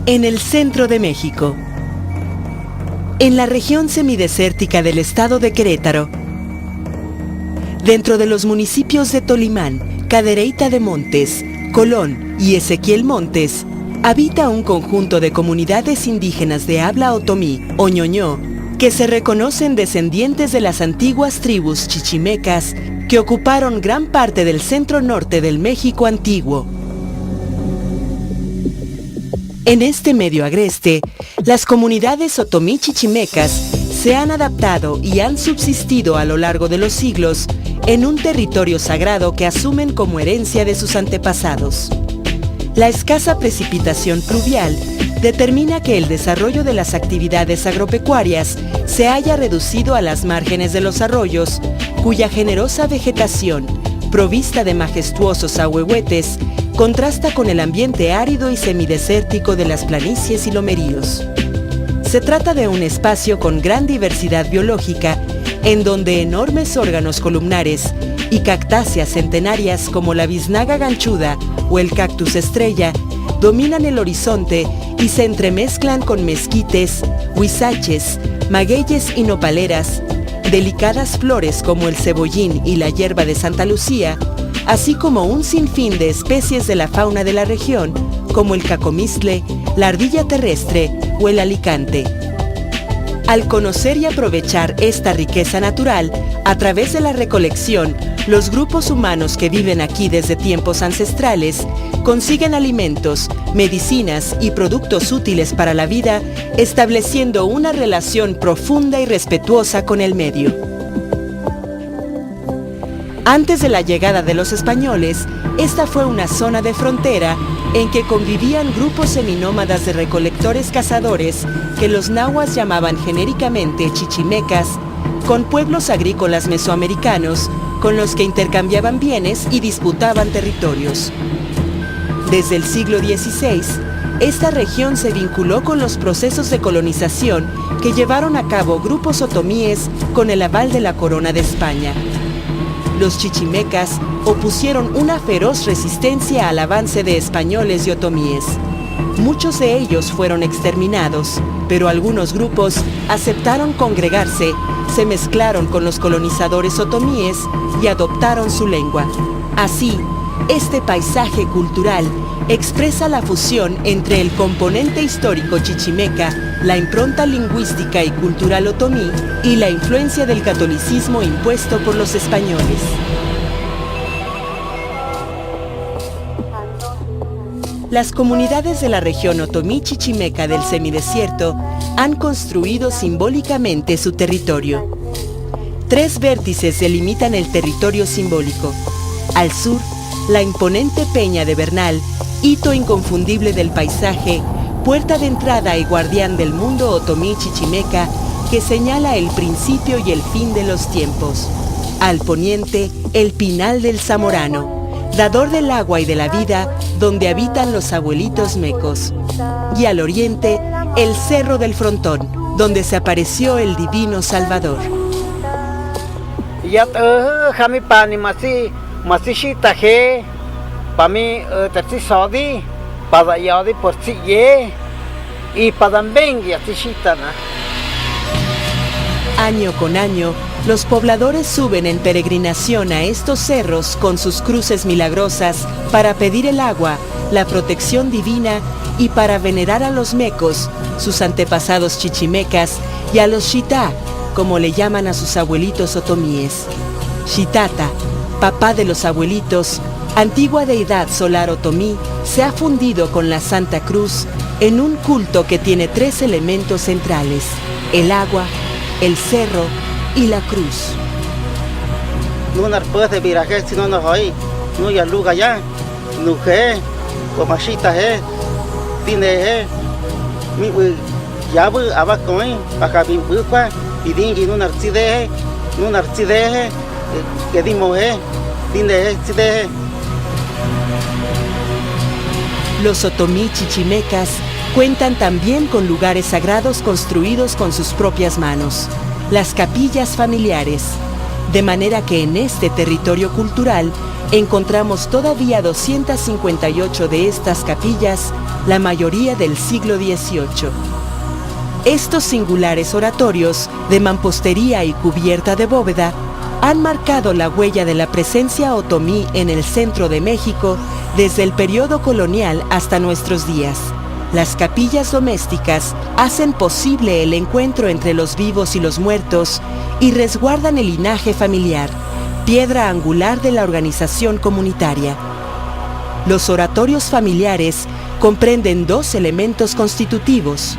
En el centro de México, en la región semidesértica del estado de Querétaro, dentro de los municipios de Tolimán, Cadereyta de Montes, Colón y Ezequiel Montes, habita un conjunto de comunidades indígenas de habla otomí o ñoñó que se reconocen descendientes de las antiguas tribus chichimecas que ocuparon gran parte del centro norte del México antiguo. En este medio agreste, las comunidades otomí chichimecas se han adaptado y han subsistido a lo largo de los siglos en un territorio sagrado que asumen como herencia de sus antepasados. La escasa precipitación pluvial determina que el desarrollo de las actividades agropecuarias se haya reducido a las márgenes de los arroyos, cuya generosa vegetación, provista de majestuosos ahuehuetes, contrasta con el ambiente árido y semidesértico de las planicies y lomeríos. Se trata de un espacio con gran diversidad biológica, en donde enormes órganos columnares y cactáceas centenarias como la biznaga ganchuda o el cactus estrella dominan el horizonte y se entremezclan con mezquites, huizaches, magueyes y nopaleras, delicadas flores como el cebollín y la hierba de Santa Lucía, así como un sinfín de especies de la fauna de la región, como el cacomistle, la ardilla terrestre o el alicante. Al conocer y aprovechar esta riqueza natural, a través de la recolección, los grupos humanos que viven aquí desde tiempos ancestrales consiguen alimentos, medicinas y productos útiles para la vida, estableciendo una relación profunda y respetuosa con el medio. Antes de la llegada de los españoles, esta fue una zona de frontera en que convivían grupos seminómadas de recolectores cazadores que los nahuas llamaban genéricamente chichimecas, con pueblos agrícolas mesoamericanos con los que intercambiaban bienes y disputaban territorios. Desde el siglo XVI, esta región se vinculó con los procesos de colonización que llevaron a cabo grupos otomíes con el aval de la Corona de España. Los chichimecas opusieron una feroz resistencia al avance de españoles y otomíes. Muchos de ellos fueron exterminados, pero algunos grupos aceptaron congregarse, se mezclaron con los colonizadores otomíes y adoptaron su lengua. Así, este paisaje cultural expresa la fusión entre el componente histórico chichimeca, la impronta lingüística y cultural otomí y la influencia del catolicismo impuesto por los españoles. Las comunidades de la región otomí chichimeca del semidesierto han construido simbólicamente su territorio. 3 vértices delimitan el territorio simbólico. Al sur, la imponente peña de Bernal, hito inconfundible del paisaje, puerta de entrada y guardián del mundo otomí chichimeca que señala el principio y el fin de los tiempos. Al poniente, el Pinal del Zamorano, dador del agua y de la vida, donde habitan los abuelitos mecos. Y al oriente, el Cerro del Frontón, donde se apareció el Divino Salvador. Año con año, los pobladores suben en peregrinación a estos cerros con sus cruces milagrosas para pedir el agua, la protección divina y para venerar a los mecos, sus antepasados chichimecas, y a los xitá, como le llaman a sus abuelitos otomíes. Xitata, papá de los abuelitos, antigua deidad solar otomí, se ha fundido con la Santa Cruz en un culto que tiene 3 elementos centrales: el agua, el cerro y la cruz. No narpos de viraje si no nos hoy, no ya luga ya, no que, o machita tiene mi ya voy a va con acá bien buca y dingi no narcide, que dimos tiene cide. Los otomí chichimecas cuentan también con lugares sagrados construidos con sus propias manos, las capillas familiares. de manera que en este territorio cultural encontramos todavía 258 de estas capillas, la mayoría del siglo XVIII. Estos singulares oratorios, de mampostería y cubierta de bóveda, han marcado la huella de la presencia otomí en el centro de México desde el periodo colonial hasta nuestros días. Las capillas domésticas hacen posible el encuentro entre los vivos y los muertos y resguardan el linaje familiar, piedra angular de la organización comunitaria. Los oratorios familiares comprenden dos elementos constitutivos: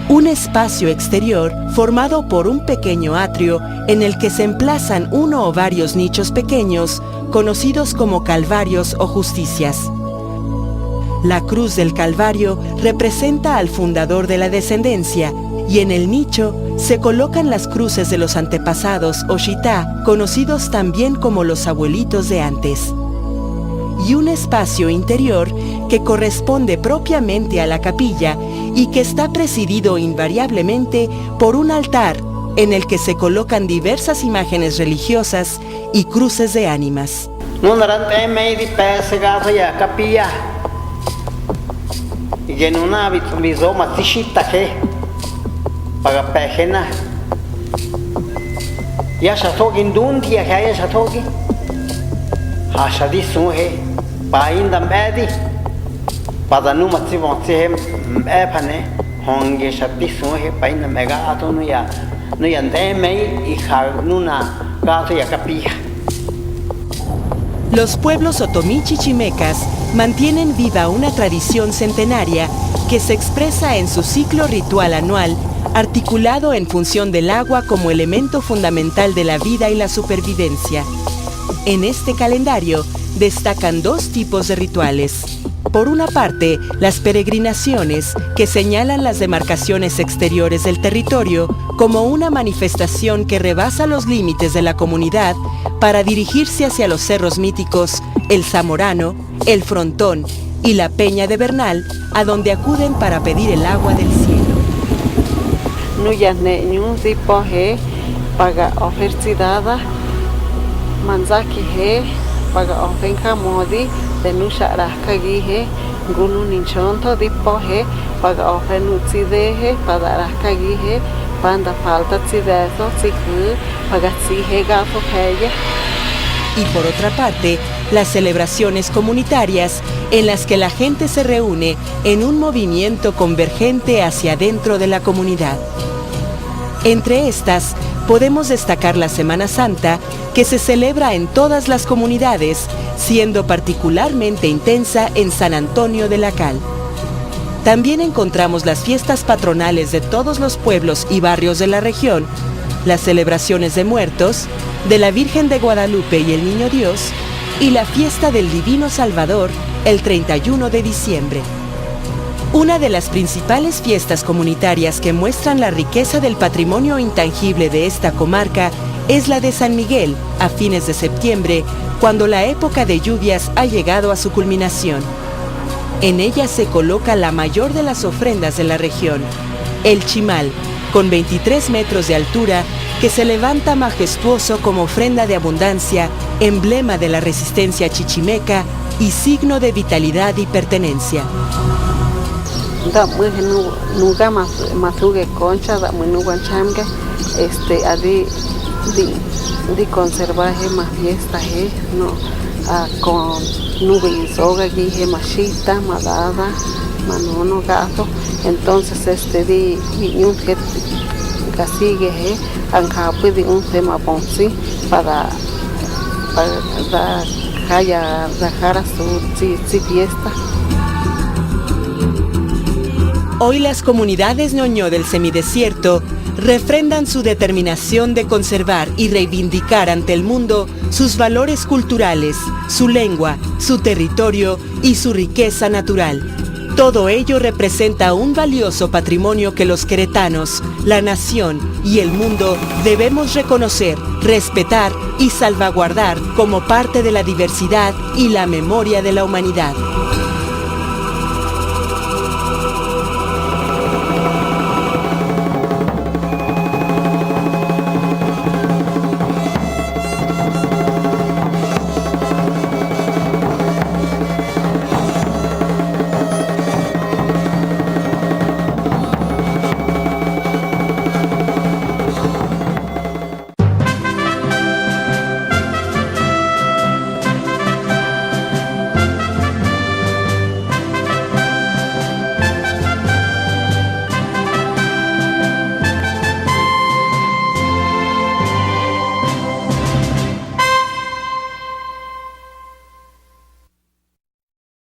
un espacio exterior formado por un pequeño atrio en el que se emplazan uno o varios nichos pequeños conocidos como calvarios o justicias. La cruz del Calvario representa al fundador de la descendencia y en el nicho se colocan las cruces de los antepasados o shitá, conocidos también como los abuelitos de antes. Y un espacio interior que corresponde propiamente a la capilla y que está presidido invariablemente por un altar en el que se colocan diversas imágenes religiosas y cruces de ánimas. Y en una bizoma tishita que para pejena ya se toquen dundia que ya se toquen hasha disuhe pa inda medi para no motivo se epane honge disuhe pa inda mega ato no ya ndeme y nuna gato ya capilla. Los pueblos otomí chichimecas mantienen viva una tradición centenaria que se expresa en su ciclo ritual anual, articulado en función del agua como elemento fundamental de la vida y la supervivencia. En este calendario destacan dos tipos de rituales. Por una parte, las peregrinaciones, que señalan las demarcaciones exteriores del territorio como una manifestación que rebasa los límites de la comunidad para dirigirse hacia los cerros míticos El Zamorano, El Frontón y la Peña de Bernal, a donde acuden para pedir el agua del cielo. Paga ofrecida manzaki he paga ofenka modi denusha rahkagi he gunu ninchonto dipo he paga ofenutside he pada rahkagi he panda falta tsideso tsikhu paga he gafo heye. Y por otra parte, las celebraciones comunitarias en las que la gente se reúne en un movimiento convergente hacia adentro de la comunidad. Entre estas, podemos destacar la Semana Santa, que se celebra en todas las comunidades, siendo particularmente intensa en San Antonio de la Cal. También encontramos las fiestas patronales de todos los pueblos y barrios de la región, las celebraciones de muertos, de la Virgen de Guadalupe y el Niño Dios, y la fiesta del Divino Salvador, el 31 de diciembre. Una de las principales fiestas comunitarias que muestran la riqueza del patrimonio intangible de esta comarca es la de San Miguel, a fines de septiembre, cuando la época de lluvias ha llegado a su culminación. En ella se coloca la mayor de las ofrendas de la región, el chimal, con 23 metros de altura, que se levanta majestuoso como ofrenda de abundancia, emblema de la resistencia chichimeca y signo de vitalidad y pertenencia. Nunca más huge concha, da muy nuguanchamge, adi de conservaje más fiesta, no, con nube y soga, guije, machita, madada, manono, gato, entonces di un que casigue, ancape de un tema ponci para dejar a su fiesta. Hoy las comunidades ñoño del semidesierto refrendan su determinación de conservar y reivindicar ante el mundo sus valores culturales, su lengua, su territorio y su riqueza natural. Todo ello representa un valioso patrimonio que los queretanos, la nación y el mundo debemos reconocer, respetar y salvaguardar como parte de la diversidad y la memoria de la humanidad.